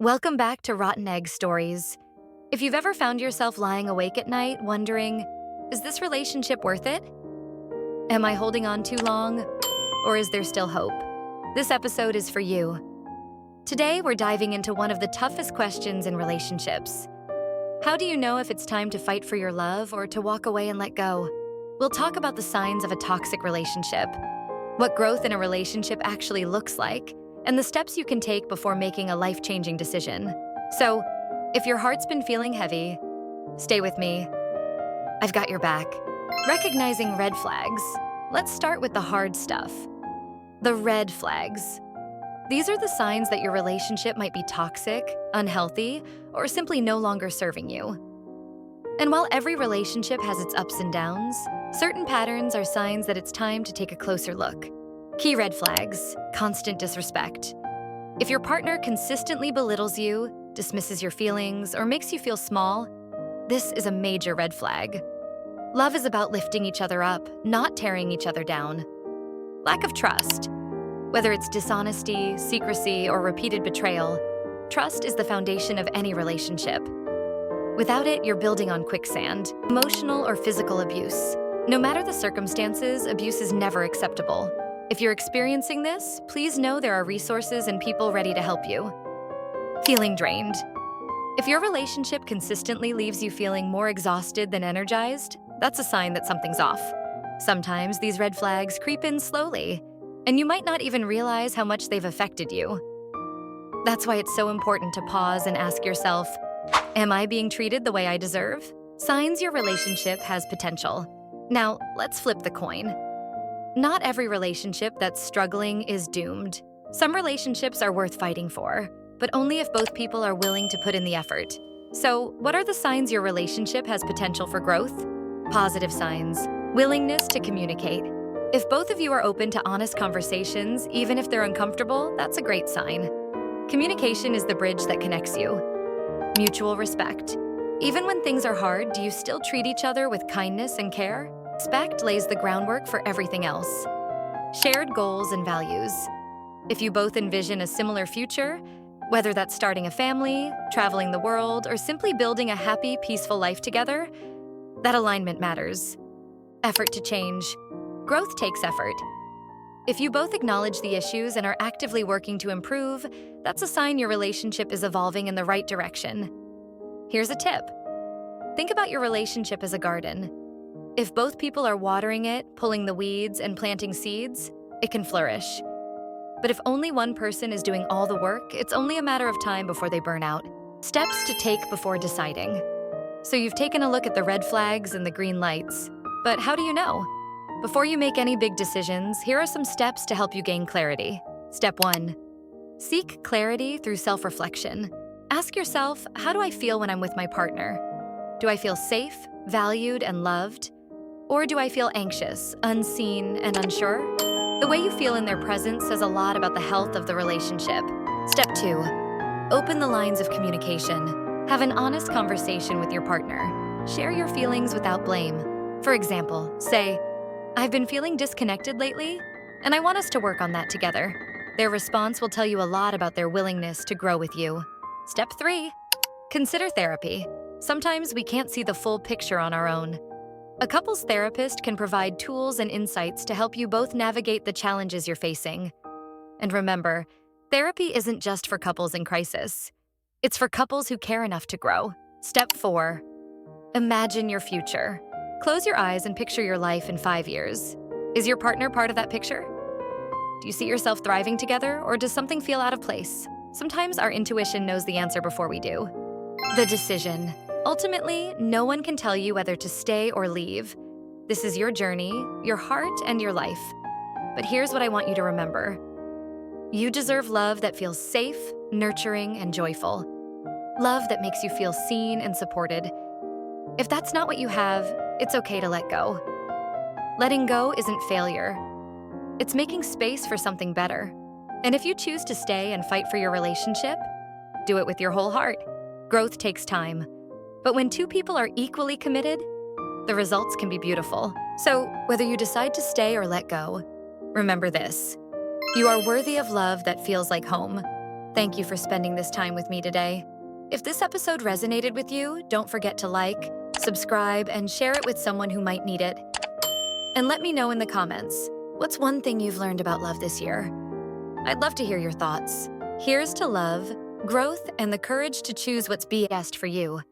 Welcome back to Rotten Egg Stories. If you've ever found yourself lying awake at night wondering, is this relationship worth it? Am I holding on too long? Or is there still hope? This episode is for you. Today, we're diving into one of the toughest questions in relationships. How do you know if it's time to fight for your love or to walk away and let go? We'll talk about the signs of a toxic relationship, what growth in a relationship actually looks like, and the steps you can take before making a life-changing decision. So, if your heart's been feeling heavy, stay with me. I've got your back. Recognizing red flags. Let's start with the hard stuff. The red flags. These are the signs that your relationship might be toxic, unhealthy, or simply no longer serving you. And while every relationship has its ups and downs, certain patterns are signs that it's time to take a closer look. Key red flags: constant disrespect. If your partner consistently belittles you, dismisses your feelings, or makes you feel small, this is a major red flag. Love is about lifting each other up, not tearing each other down. Lack of trust. Whether it's dishonesty, secrecy, or repeated betrayal, trust is the foundation of any relationship. Without it, you're building on quicksand. Emotional or physical abuse. No matter the circumstances, abuse is never acceptable. If you're experiencing this, please know there are resources and people ready to help you. Feeling drained. If your relationship consistently leaves you feeling more exhausted than energized, that's a sign that something's off. Sometimes these red flags creep in slowly, and you might not even realize how much they've affected you. That's why it's so important to pause and ask yourself, am I being treated the way I deserve? Signs your relationship has potential. Now, let's flip the coin. Not every relationship that's struggling is doomed. Some relationships are worth fighting for, but only if both people are willing to put in the effort. So, what are the signs your relationship has potential for growth? Positive signs. Willingness to communicate. If both of you are open to honest conversations, even if they're uncomfortable, that's a great sign. Communication is the bridge that connects you. Mutual respect. Even when things are hard, do you still treat each other with kindness and care? Respect lays the groundwork for everything else. Shared goals and values. If you both envision a similar future, whether that's starting a family, traveling the world, or simply building a happy, peaceful life together, that alignment matters. Effort to change. Growth takes effort. If you both acknowledge the issues and are actively working to improve, that's a sign your relationship is evolving in the right direction. Here's a tip. Think about your relationship as a garden. If both people are watering it, pulling the weeds, and planting seeds, it can flourish. But if only one person is doing all the work, it's only a matter of time before they burn out. Steps to take before deciding. So you've taken a look at the red flags and the green lights. But how do you know? Before you make any big decisions, here are some steps to help you gain clarity. Step 1. Seek clarity through self-reflection. Ask yourself, how do I feel when I'm with my partner? Do I feel safe, valued, and loved? Or do I feel anxious, unseen, and unsure? The way you feel in their presence says a lot about the health of the relationship. Step 2. Open the lines of communication. Have an honest conversation with your partner. Share your feelings without blame. For example, say, I've been feeling disconnected lately, and I want us to work on that together. Their response will tell you a lot about their willingness to grow with you. Step 3. Consider therapy. Sometimes we can't see the full picture on our own. A couples therapist can provide tools and insights to help you both navigate the challenges you're facing. And remember, therapy isn't just for couples in crisis. It's for couples who care enough to grow. Step 4. Imagine your future. Close your eyes and picture your life in 5 years. Is your partner part of that picture? Do you see yourself thriving together, or does something feel out of place? Sometimes our intuition knows the answer before we do. The decision. Ultimately, no one can tell you whether to stay or leave. This is your journey, your heart, and your life. But here's what I want you to remember. You deserve love that feels safe, nurturing, and joyful. Love that makes you feel seen and supported. If that's not what you have, it's okay to let go. Letting go isn't failure. It's making space for something better. And if you choose to stay and fight for your relationship, do it with your whole heart. Growth takes time. But when two people are equally committed, the results can be beautiful. So, whether you decide to stay or let go, remember this. You are worthy of love that feels like home. Thank you for spending this time with me today. If this episode resonated with you, don't forget to like, subscribe, and share it with someone who might need it. And let me know in the comments, what's one thing you've learned about love this year? I'd love to hear your thoughts. Here's to love, growth, and the courage to choose what's best for you.